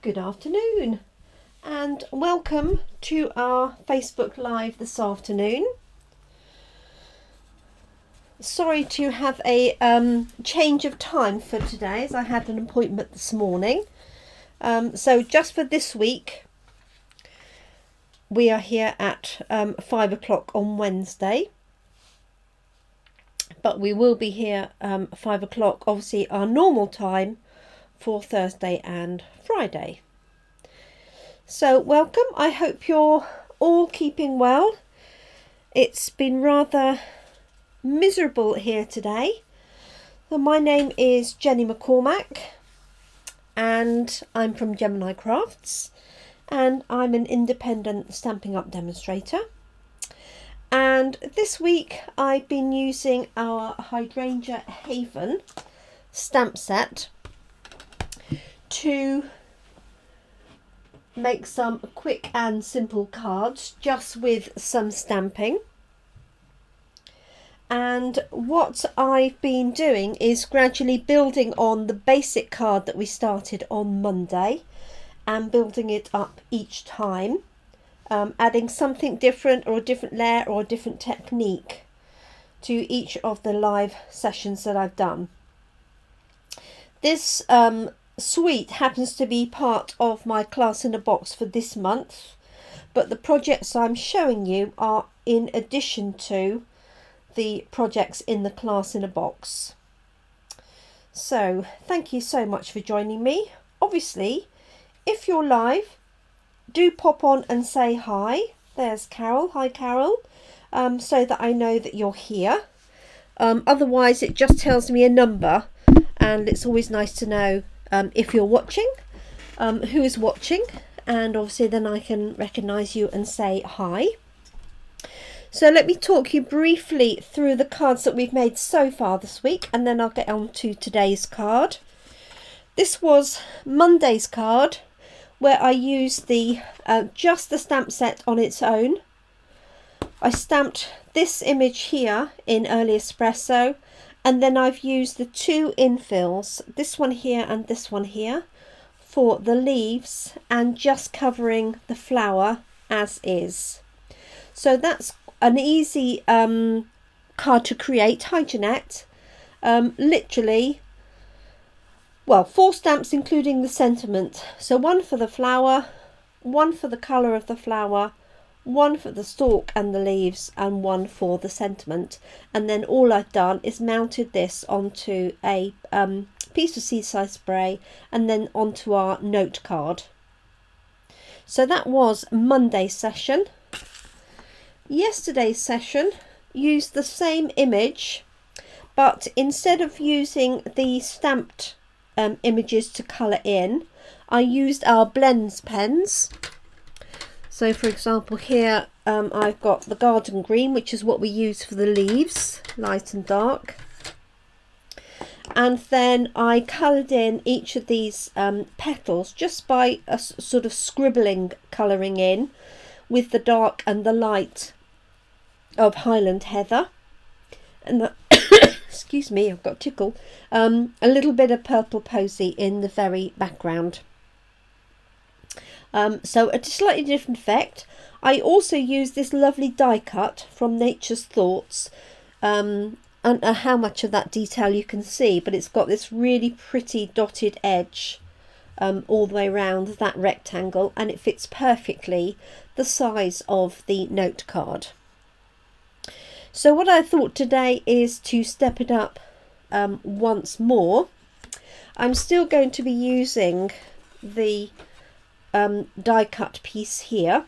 Good afternoon and welcome to our Facebook Live this afternoon. Sorry to have a change of time for today as I had an appointment this morning. So just for this week we are here at 5 o'clock on Wednesday. But we will be here 5 o'clock, obviously our normal time, for Thursday and Friday. So welcome. I hope you're all keeping well. It's been rather miserable here today. So my name is Jenny McCormack and I'm from Gemini Crafts and I'm an independent Stampin' Up demonstrator. And this week I've been using our Hydrangea Haven stamp set to make some quick and simple cards just with some stamping. And what I've been doing is gradually building on the basic card that we started on Monday and building it up each time. Adding something different or a different layer or a different technique to each of the live sessions that I've done. This suite happens to be part of my class in a box for this month, but the projects I'm showing you are in addition to the projects in the class in a box. So thank you so much for joining me. Obviously, if you're live, do pop on and say hi. There's Carol. Hi Carol. So that I know that you're here. Otherwise it just tells me a number, and it's always nice to know if you're watching, who is watching, and obviously then I can recognize you and say hi. So let me talk you briefly through the cards that we've made so far this week, and then I'll get on to today's card. This was Monday's card, where I used the just the stamp set on its own. I stamped this image here in Early Espresso, and then I've used the two infills, this one here and this one here, for the leaves and just covering the flower as is. So that's an easy card to create. Hi Jeanette. Literally, well, 4 stamps including the sentiment. So one for the flower, one for the colour of the flower, one for the stalk and the leaves, and one for the sentiment. And then all I've done is mounted this onto a piece of seaside spray and then onto our note card. So that was Monday's session. Yesterday's session used the same image, but instead of using the stamped images to colour in, I used our blends pens. So for example here I've got the garden green, which is what we use for the leaves, light and dark, and then I coloured in each of these petals just by a sort of scribbling colouring in with the dark and the light of Highland Heather, and the excuse me, I've got a tickle, a little bit of purple posy in the very background. So a slightly different effect. I also use this lovely die cut from Nature's Thoughts. And how much of that detail you can see, but it's got this really pretty dotted edge all the way around that rectangle, and it fits perfectly the size of the note card. So what I thought today is to step it up once more. I'm still going to be using the die cut piece here.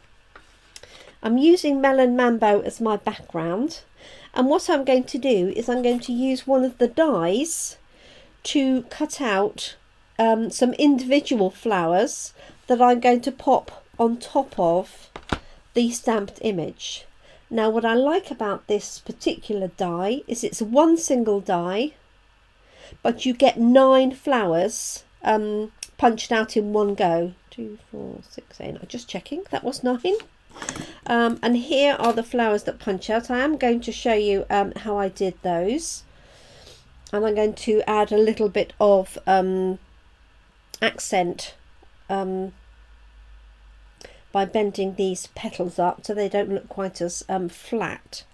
I'm using Melon Mambo as my background, and what I'm going to do is I'm going to use one of the dies to cut out some individual flowers that I'm going to pop on top of the stamped image. Now what I like about this particular die is it's one single die, but you get 9 flowers punched out in one go. 2, 4, 6, 8. I'm just checking, that was 9. And here are the flowers that punch out. I am going to show you how I did those, and I'm going to add a little bit of accent by bending these petals up so they don't look quite as flat.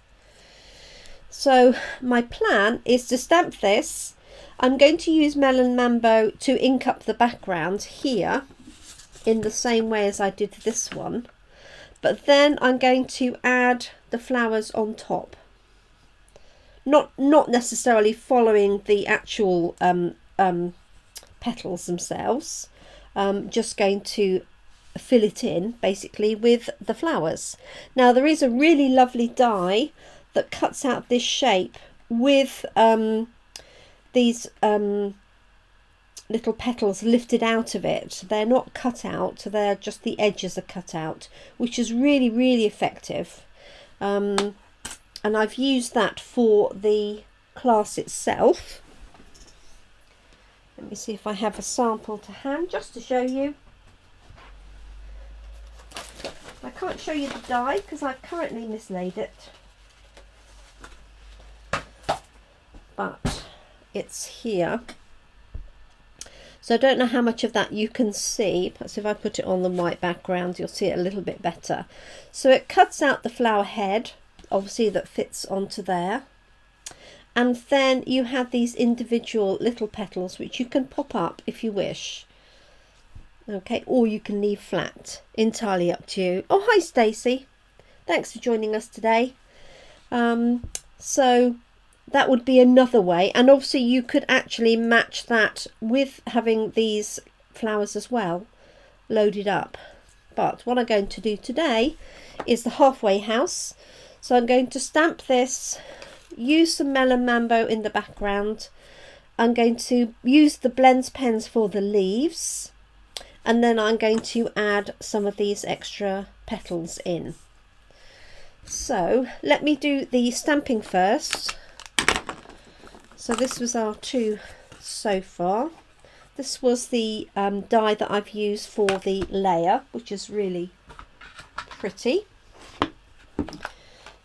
So my plan is to stamp this. I'm going to use Melon Mambo to ink up the background here in the same way as I did this one, but then I'm going to add the flowers on top, not necessarily following the actual petals themselves, just going to fill it in basically with the flowers. Now there is a really lovely die that cuts out this shape with these little petals lifted out of it. They're not cut out, they're just the edges are cut out, which is really effective. And I've used that for the class itself. Let me see if I have a sample to hand just to show you. I can't show you the die because I've currently mislaid it, but it's here. So I don't know how much of that you can see. Perhaps if I put it on the white background, you'll see it a little bit better. So it cuts out the flower head, obviously, that fits onto there. And then you have these individual little petals, which you can pop up if you wish. Okay, or you can leave flat, entirely up to you. Oh, hi Stacey, thanks for joining us today. So that would be another way, and obviously you could actually match that with having these flowers as well loaded up. But what I'm going to do today is the halfway house. So I'm going to stamp this, use some Melon Mambo in the background. I'm going to use the blends pens for the leaves, and then I'm going to add some of these extra petals in. So let me do the stamping first. So this was our two so far. This was the die that I've used for the layer, which is really pretty.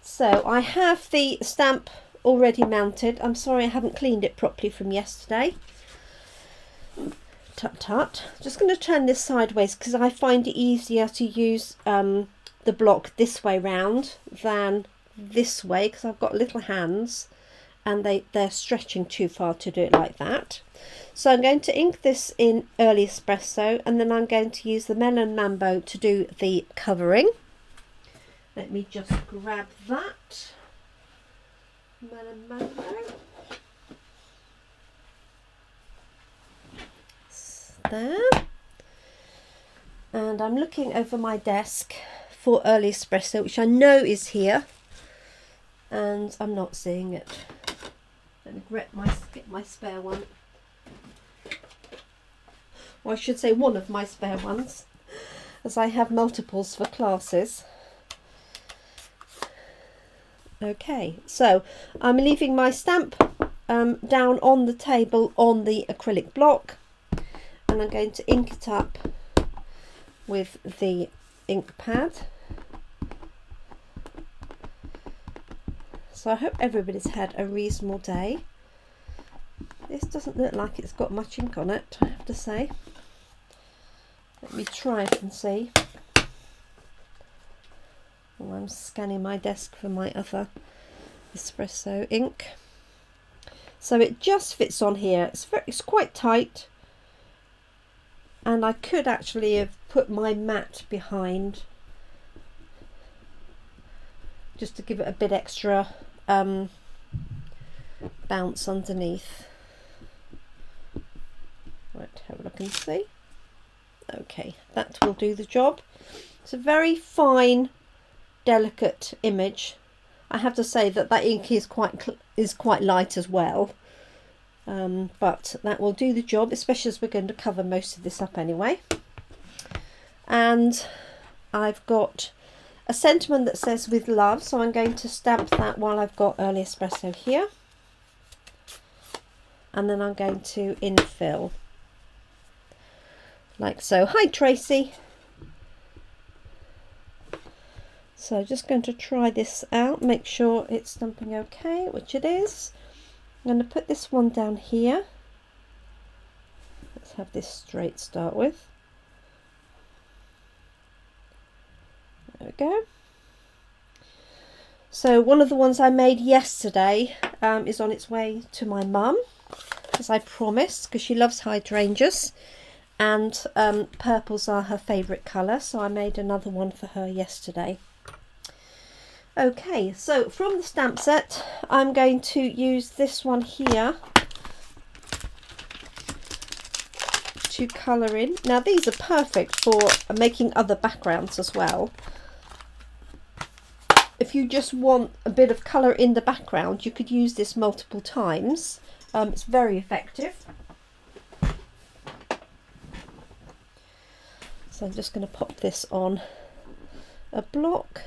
So I have the stamp already mounted. I'm sorry I haven't cleaned it properly from yesterday. Tut tut. Just going to turn this sideways because I find it easier to use the block this way round than this way, because I've got little hands and they're stretching too far to do it like that. So I'm going to ink this in Early Espresso, and then I'm going to use the Melon Mambo to do the covering. Let me just grab that Melon Mambo. There. And I'm looking over my desk for Early Espresso, which I know is here, and I'm not seeing it. Let me get my spare one. Or I should say one of my spare ones, as I have multiples for classes. Okay, so I'm leaving my stamp down on the table on the acrylic block, and I'm going to ink it up with the ink pad. So I hope everybody's had a reasonable day. This doesn't look like it's got much ink on it, I have to say. Let me try it and see. Oh, I'm scanning my desk for my other espresso ink. So it just fits on here. It's quite tight, and I could actually have put my mat behind just to give it a bit extra bounce underneath. Right, have a look and see. Okay, that will do the job. It's a very fine, delicate image. I have to say that ink is quite light as well, but that will do the job, especially as we're going to cover most of this up anyway. And I've got a sentiment that says "with love," so I'm going to stamp that while I've got Early Espresso here, and then I'm going to infill like so. Hi Tracy. So just going to try this out, make sure it's stamping okay, which it is. I'm going to put this one down here. Let's have this straight to start with. There we go. So one of the ones I made yesterday is on its way to my mum, as I promised, because she loves hydrangeas, and purples are her favourite colour, so I made another one for her yesterday. Okay, so from the stamp set I'm going to use this one here to colour in. Now these are perfect for making other backgrounds as well. If you just want a bit of colour in the background, you could use this multiple times. It's very effective. So I'm just going to pop this on a block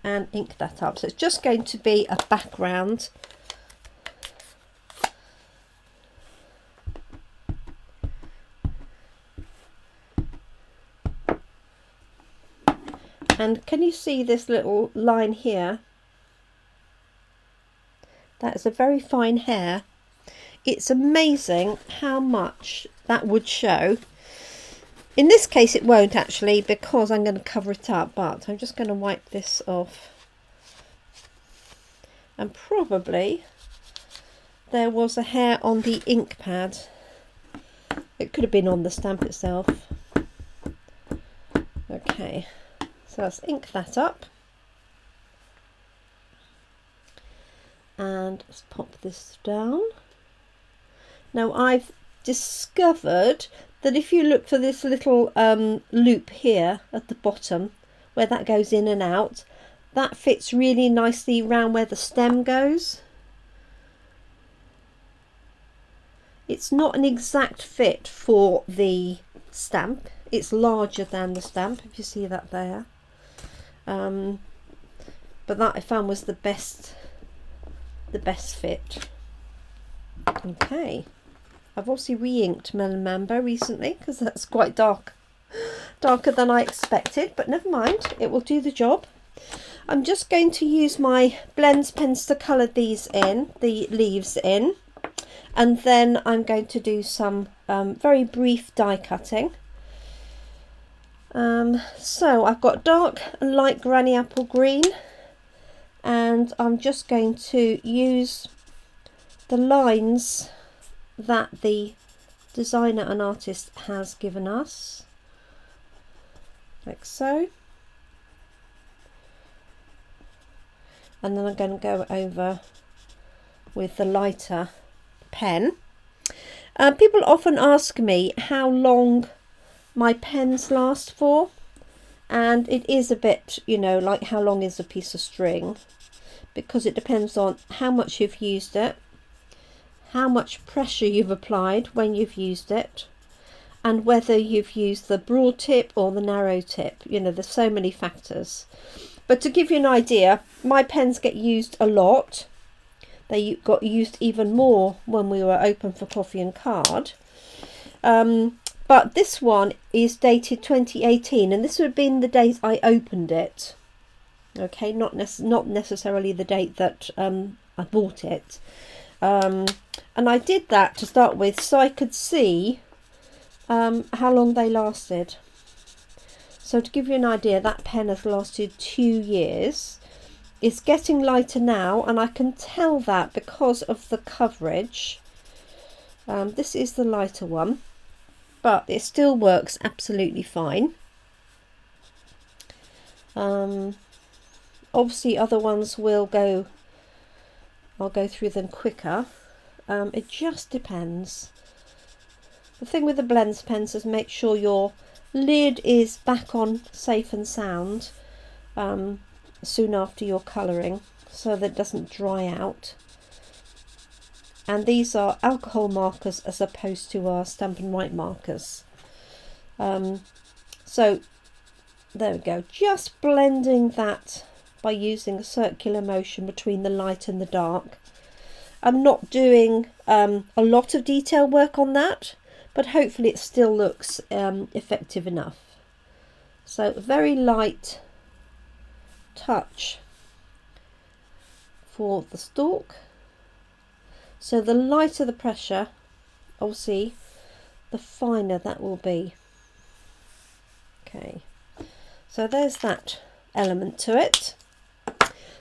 and ink that up. So it's just going to be a background. And can you see this little line here? That is a very fine hair. It's amazing how much that would show. In this case it won't actually, because I'm going to cover it up, but I'm just going to wipe this off. And probably there was a hair on the ink pad. It could have been on the stamp itself. Okay, so let's ink that up. And let's pop this down. Now I've discovered that if you look for this little loop here at the bottom where that goes in and out, that fits really nicely around where the stem goes. It's not an exact fit for the stamp. It's larger than the stamp, if you see that there. But that I found was the best fit. Okay. I've obviously re-inked Melon Mambo recently because that's quite darker than I expected, but never mind, it will do the job. I'm just going to use my blends pens to colour these in, the leaves in, and then I'm going to do some very brief die cutting. So I've got dark and light granny apple green, and I'm just going to use the lines that the designer and artist has given us, like so. And then I'm going to go over with the lighter pen. People often ask me how long my pens last for, and it is a bit, you know, like how long is a piece of string, because it depends on how much you've used it, how much pressure you've applied when you've used it, and whether you've used the broad tip or the narrow tip. You know, there's so many factors. But to give you an idea, my pens get used a lot. They got used even more when we were open for coffee and card. But this one is dated 2018, and this would have been the date I opened it. Okay, not necessarily the date that I bought it. And I did that to start with so I could see how long they lasted. So to give you an idea, that pen has lasted 2 years. It's getting lighter now, and I can tell that because of the coverage. This is the lighter one, but it still works absolutely fine. Obviously other ones will go, I'll go through them quicker. It just depends. The thing with the blends pens is make sure your lid is back on safe and sound soon after your colouring, so that it doesn't dry out. And these are alcohol markers as opposed to our Stampin' White markers. So there we go, just blending that by using a circular motion between the light and the dark. I'm not doing a lot of detail work on that, but hopefully it still looks effective enough. So a very light touch for the stalk. So the lighter the pressure, obviously, the finer that will be. Okay, so there's that element to it.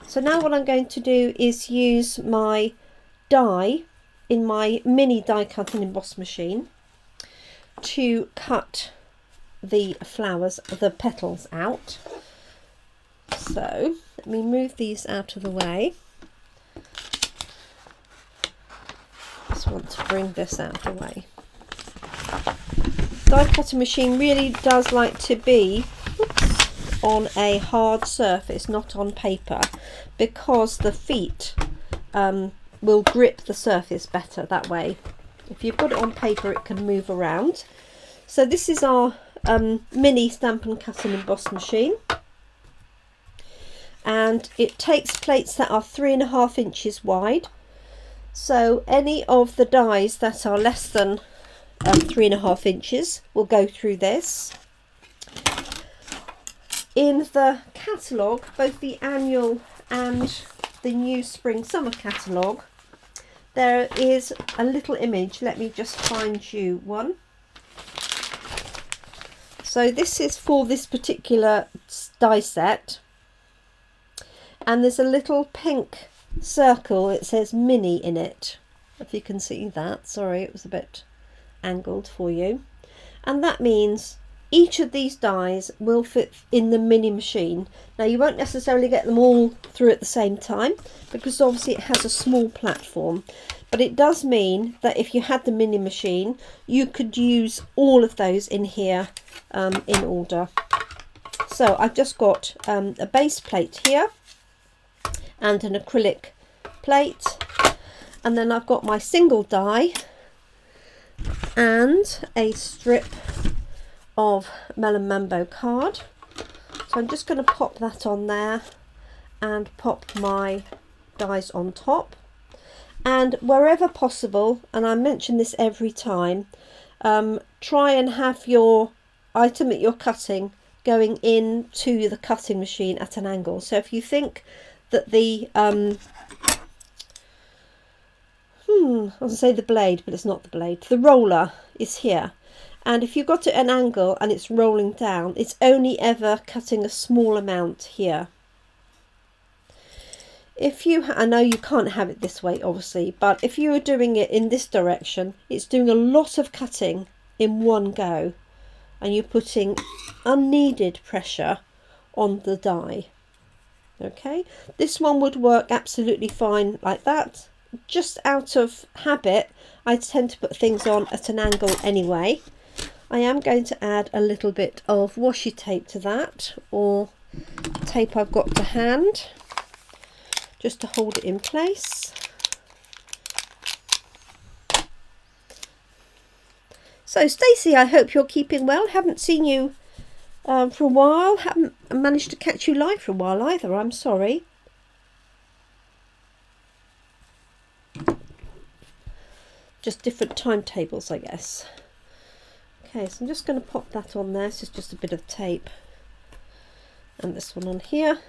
So now what I'm going to do is use my die in my mini die cut and emboss machine to cut the flowers, the petals out. So let me move these out of the way. Just want to bring this out of the way. Die cutting machine really does like to be on a hard surface, not on paper, because the feet will grip the surface better that way. If you've got it on paper, it can move around. So this is our mini Stampin' Cut and Emboss machine, and it takes plates that are 3.5 inches wide. So any of the dies that are less than 3.5 inches will go through this. In the catalogue, both the annual and the new spring summer catalogue, there is a little image. Let me just find you one. So this is for this particular die set, and there's a little pink circle. It says mini in it, if you can see that. Sorry, it was a bit angled for you. And that means each of these dies will fit in the mini machine. Now you won't necessarily get them all through at the same time, because obviously it has a small platform, but it does mean that if you had the mini machine, you could use all of those in here in order. So I've just got a base plate here and an acrylic plate, and then I've got my single die and a strip of Melon Mambo card. So I'm just going to pop that on there and pop my dies on top. And wherever possible, and I mention this every time, try and have your item that you're cutting going into the cutting machine at an angle. So if you think that the I was going to say the blade, but it's not the blade, the roller is here, and if you've got it at an angle and it's rolling down, it's only ever cutting a small amount here. If you, I know you can't have it this way obviously, but if you were doing it in this direction, it's doing a lot of cutting in one go, and you're putting unneeded pressure on the die. Okay, this one would work absolutely fine like that. Just out of habit, I tend to put things on at an angle anyway. I am going to add a little bit of washi tape to that, or tape I've got to hand, just to hold it in place. So Stacey, I hope you're keeping well. Haven't seen you for a while. Haven't managed to catch you live for a while either. I'm sorry. Just different timetables, I guess. Okay, so I'm just going to pop that on there. This is just a bit of tape. And this one on here.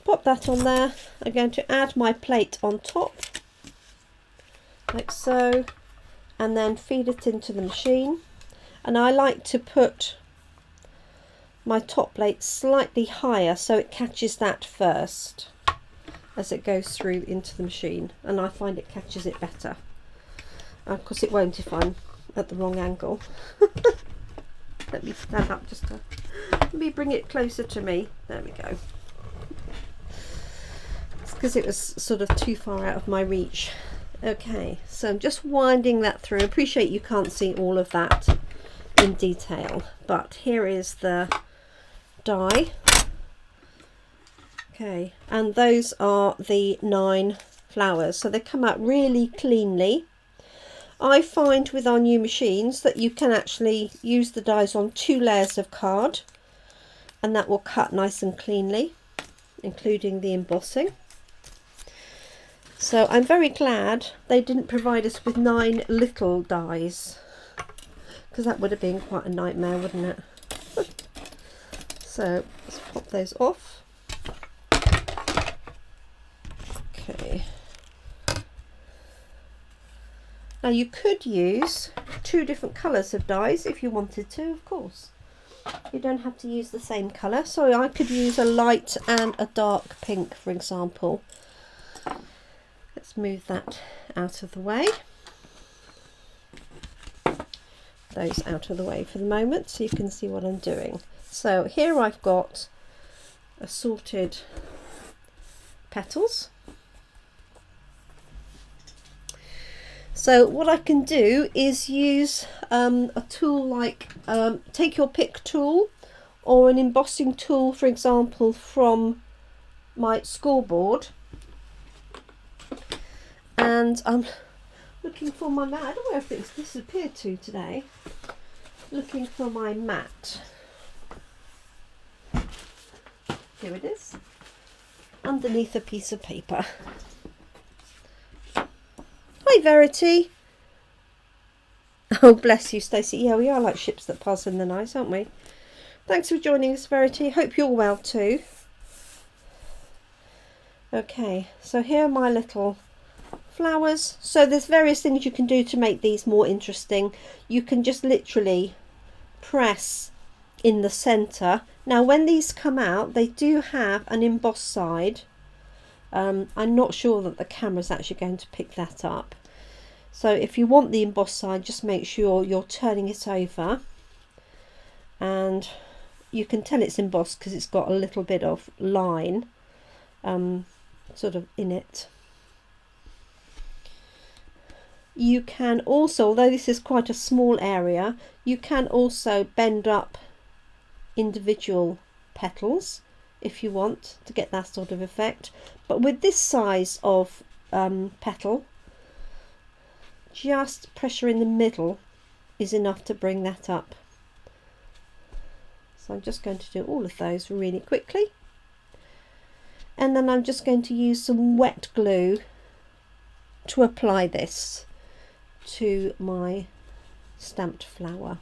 Pop that on there. I'm going to add my plate on top, like so, and then feed it into the machine. And I like to put my top plate slightly higher so it catches that first as it goes through into the machine, and I find it catches it better. Of course it won't if I'm at the wrong angle. Let me stand up just to, let me bring it closer to me. There we go. It's because it was sort of too far out of my reach. Okay, so I'm just winding that through. I appreciate you can't see all of that in detail, but here is the die. Okay, and those are the 9 flowers, so they come out really cleanly. I find with our new machines that you can actually use the dies on 2 layers of card, and that will cut nice and cleanly, including the embossing. So I'm very glad they didn't provide us with 9 little dies, because that would have been quite a nightmare, wouldn't it? So let's pop those off. Okay. Now you could use 2 different colours of dyes if you wanted to, of course. You don't have to use the same colour. So I could use a light and a dark pink, for example. Let's move that out of the way. Those out of the way for the moment so you can see what I'm doing. So here I've got assorted petals. So what I can do is use a tool like, take your pick tool or an embossing tool, for example, from my scoreboard. And I'm looking for my mat. I don't know if it's disappeared to today. Looking for my mat. Here it is. Underneath a piece of paper. Hi Verity. Oh bless you, Stacey. Yeah, we are like ships that pass in the night, aren't we? Thanks for joining us, Verity. Hope you're well too. Okay, so here are my little flowers. So there's various things you can do to make these more interesting. You can just literally press in the center. Now when these come out, they do have an embossed side. I'm not sure that the camera's actually going to pick that up. So if you want the embossed side, just make sure you're turning it over, and you can tell it's embossed because it's got a little bit of line sort of in it. You can also, although this is quite a small area, you can also bend up individual petals if you want to get that sort of effect. But with this size of petal, just pressure in the middle is enough to bring that up. So I'm just going to do all of those really quickly. And then I'm just going to use some wet glue to apply this to my stamped flower.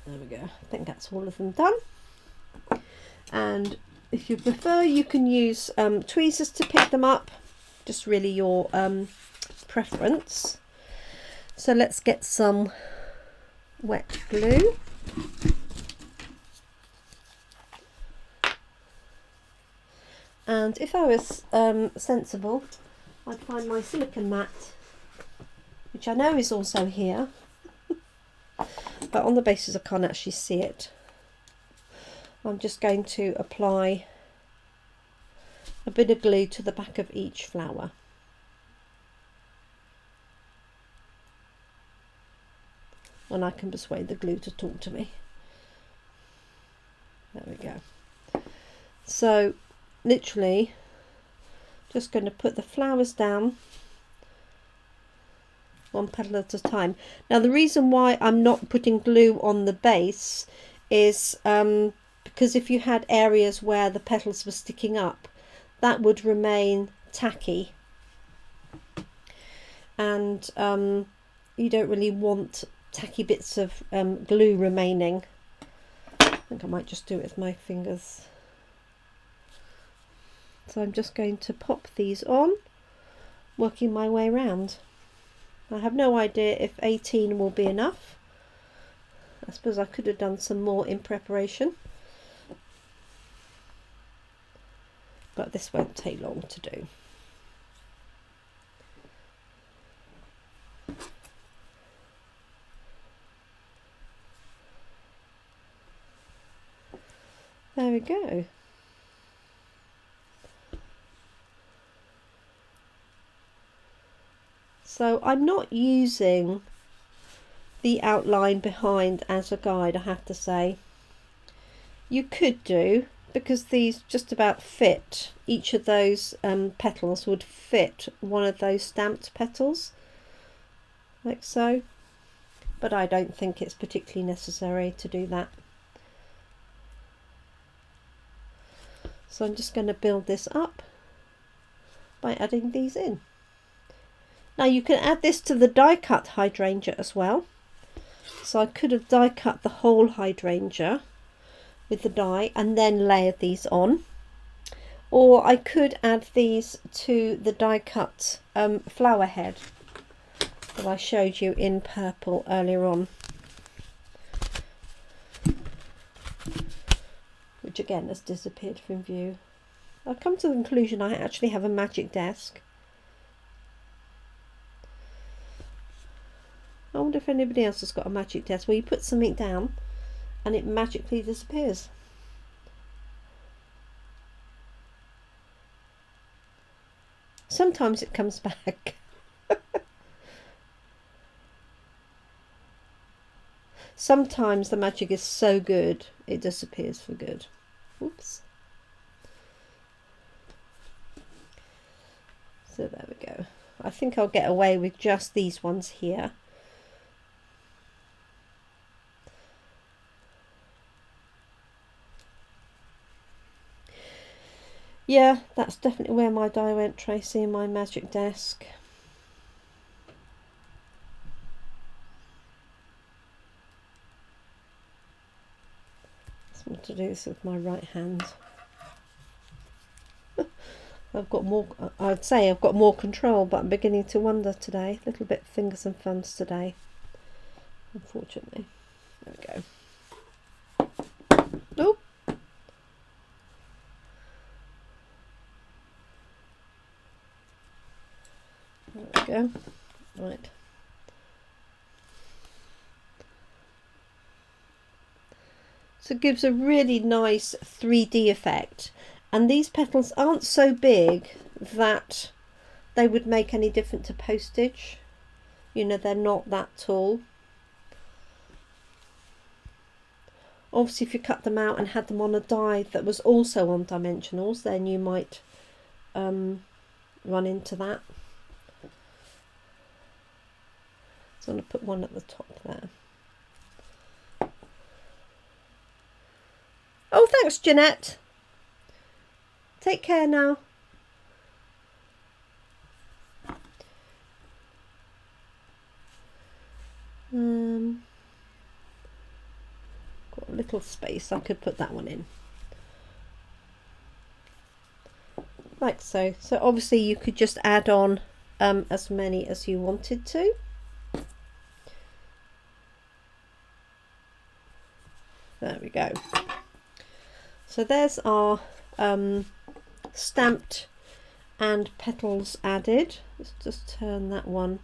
There we go. I think that's all of them done. And if you prefer, you can use tweezers to pick them up. Just really your preference. So let's get some wet glue. And if I was sensible, I'd find my silicone mat, which I know is also here, but on the basis I can't actually see it, I'm just going to apply a bit of glue to the back of each flower. And I can persuade the glue to talk to me. There we go. So literally just going to put the flowers down one petal at a time. Now the reason why I'm not putting glue on the base is because if you had areas where the petals were sticking up, that would remain tacky, and you don't really want tacky bits of glue remaining. I think I might just do it with my fingers. So I'm just going to pop these on, working my way around. I have no idea if 18 will be enough. I suppose I could have done some more in preparation, but this won't take long to do. There we go. So I'm not using the outline behind as a guide, I have to say. You could do, because these just about fit, each of those petals would fit one of those stamped petals, like so. But I don't think it's particularly necessary to do that. So I'm just going to build this up by adding these in. Now you can add this to the die cut hydrangea as well. So I could have die cut the whole hydrangea with the die and then layered these on. Or I could add these to the die cut flower head that I showed you in purple earlier on, which again has disappeared from view. I've come to the conclusion I actually have a magic desk. I wonder if anybody else has got a magic desk where you put something down and it magically disappears. Sometimes it comes back. Sometimes the magic is so good it disappears for good. Oops. So there we go. I think I'll get away with just these ones here. Yeah, that's definitely where my die went, Tracy, in my magic desk. I want to do this with my right hand. I've got more, I'd say I've got more control, but I'm beginning to wonder today. A little bit fingers and thumbs today, unfortunately. There we go. Oh. There we go. Right. So it gives a really nice 3D effect. And these petals aren't so big that they would make any difference to postage. You know, they're not that tall. Obviously, if you cut them out and had them on a die that was also on dimensionals, then you might run into that. So I'm going to put one at the top there. Oh, thanks, Jeanette. Take care now. Got a little space, I could put that one in. Like so. So obviously you could just add on as many as you wanted to. There we go. So there's our stamped and petals added. Let's just turn that one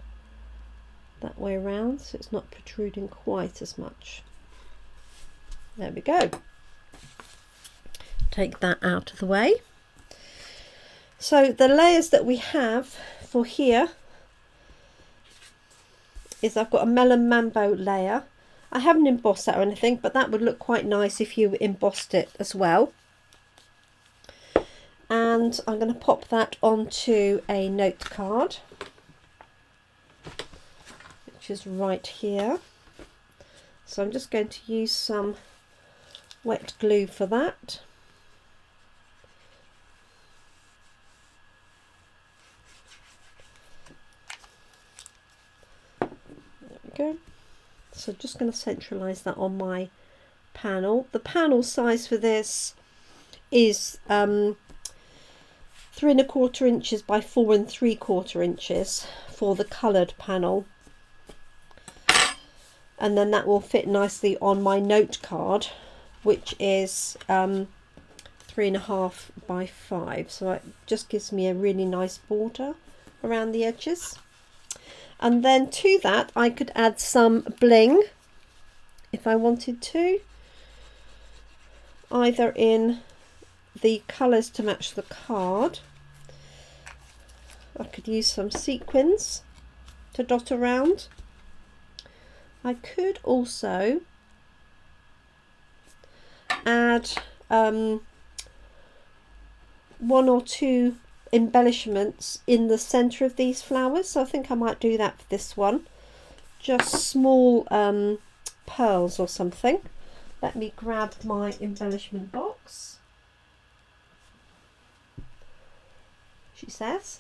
that way around so it's not protruding quite as much. There we go. Take that out of the way. So the layers that we have for here is I've got a Melon Mambo layer. I haven't embossed that or anything, but that would look quite nice if you embossed it as well. And I'm going to pop that onto a note card, which is right here. So I'm just going to use some wet glue for that. There we go. So just going to centralise that on my panel. The panel size for this is 3 1/4 inches by 4 3/4 inches for the coloured panel, and then that will fit nicely on my note card, which is 3 1/2 by 5. So it just gives me a really nice border around the edges. And then to that I could add some bling if I wanted to, either in the colours to match the card. I could use some sequins to dot around. I could also add 1 or 2 embellishments in the center of these flowers, so I think I might do that for this one. Just small pearls or something. Let me grab my embellishment box, she says.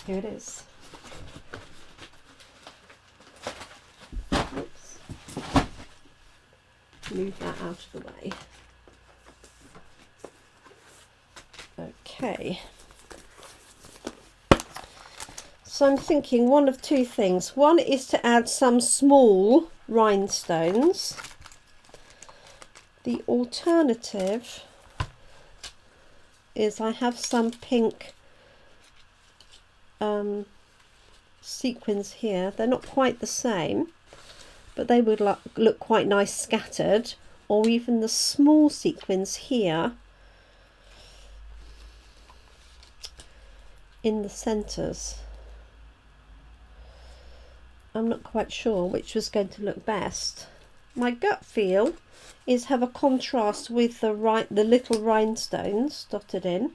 Here it is. Oops. Move that out of the way. Okay. So I'm thinking one of two things. One is to add some small rhinestones. The alternative is I have some pink sequins here. They're not quite the same, but they would look quite nice scattered, or even the small sequins here in the centres. I'm not quite sure which was going to look best. My gut feel is have a contrast with the little rhinestones dotted in.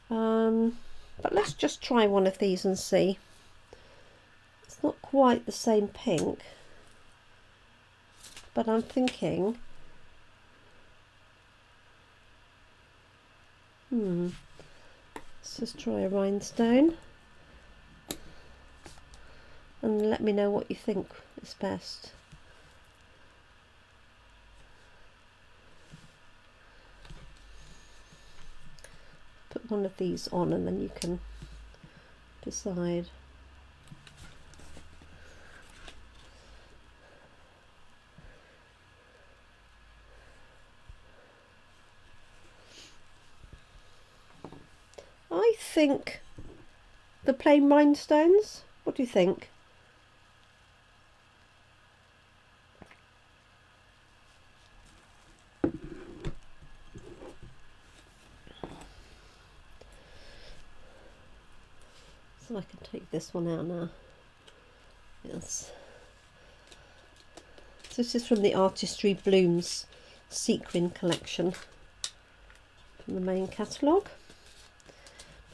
But let's just try one of these and see. It's not quite the same pink, but I'm thinking, let's just try a rhinestone and let me know what you think is best. Put one of these on and then you can decide. I think the plain rhinestones. What do you think? So I can take this one out now. Yes. So this is from the Artistry Blooms sequin collection from the main catalogue.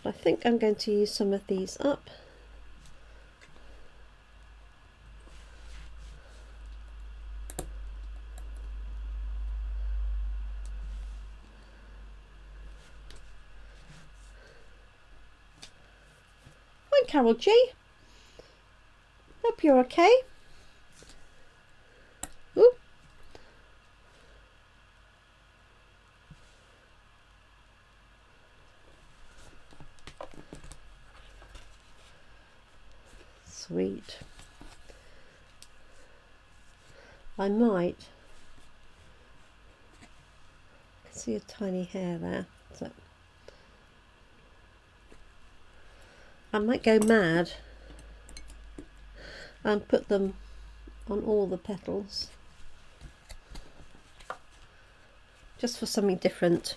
But I think I'm going to use some of these up. Hi Carol G. Hope you're okay. Ooh. Sweet. I might. I can see a tiny hair there. So I might go mad and put them on all the petals, just for something different.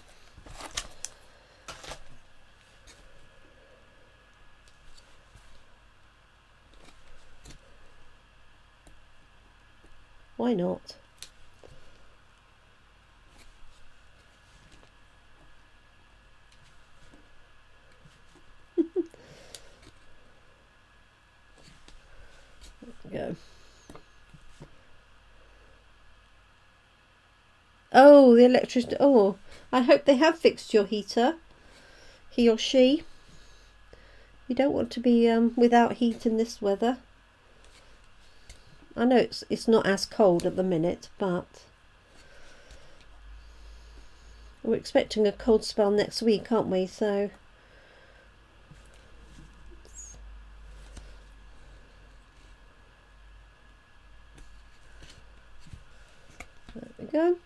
Why not? Go. Oh, the electricity. Oh, I hope they have fixed your heater, he or she. You don't want to be without heat in this weather. I know it's not as cold at the minute, but we're expecting a cold spell next week, aren't we? So there we go.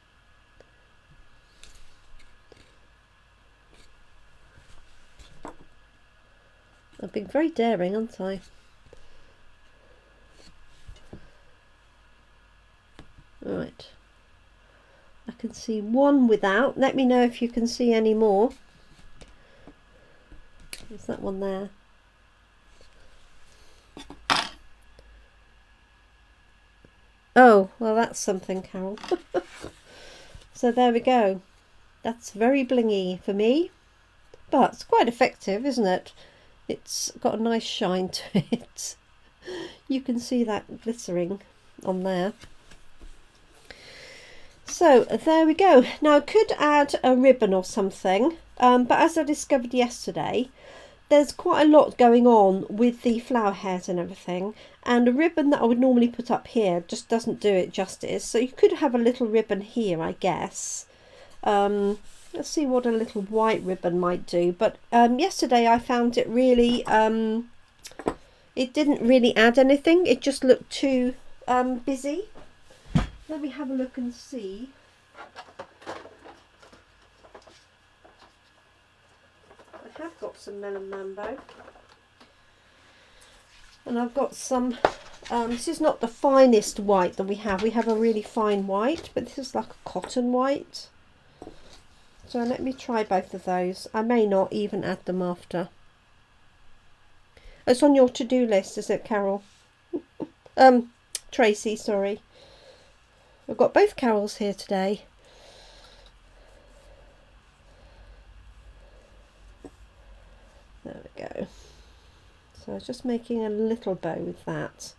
I've been very daring, haven't I? Right. I can see one without. Let me know if you can see any more. There's that one there. Oh, well that's something, Carol. So there we go. That's very blingy for me, but it's quite effective, isn't it? It's got a nice shine to it. You can see that glittering on there. So there we go. Now I could add a ribbon or something, but as I discovered yesterday, there's quite a lot going on with the flower hairs and everything, and a ribbon that I would normally put up here just doesn't do it justice. So you could have a little ribbon here, I guess. Let Let's see what a little white ribbon might do. But yesterday I found it really, it didn't really add anything. It just looked too busy. Let me have a look and see. I have got some Melon Mambo. And I've got some, this is not the finest white that we have. We have a really fine white, but this is like a cotton white. So let me try both of those. I may not even add them after. It's on your to-do list, is it, Carol? Tracy, sorry. We've got both Carols here today. There we go. So I was just making a little bow with that.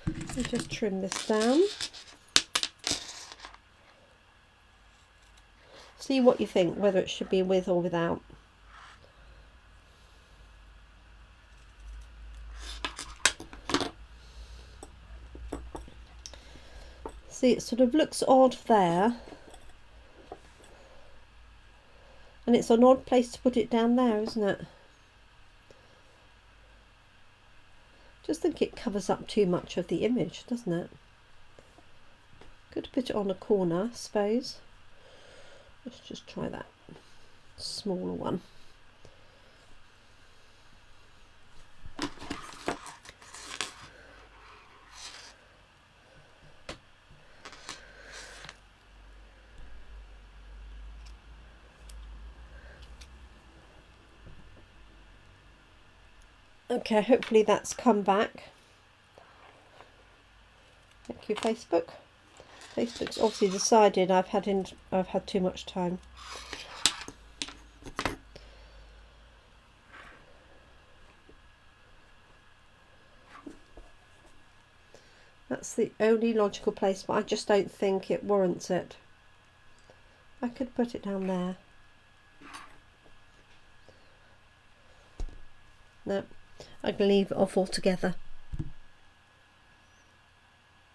Let me just trim this down. See what you think, whether it should be with or without. See, it sort of looks odd there. And it's an odd place to put it down there, isn't it? Just think it covers up too much of the image, doesn't it? Could put it on a corner, I suppose. Let's just try that smaller one. Okay, hopefully that's come back. Thank you, Facebook. Facebook's obviously decided I've had too much time. That's the only logical place, but I just don't think it warrants it. I could put it down there. No, I can leave it off altogether.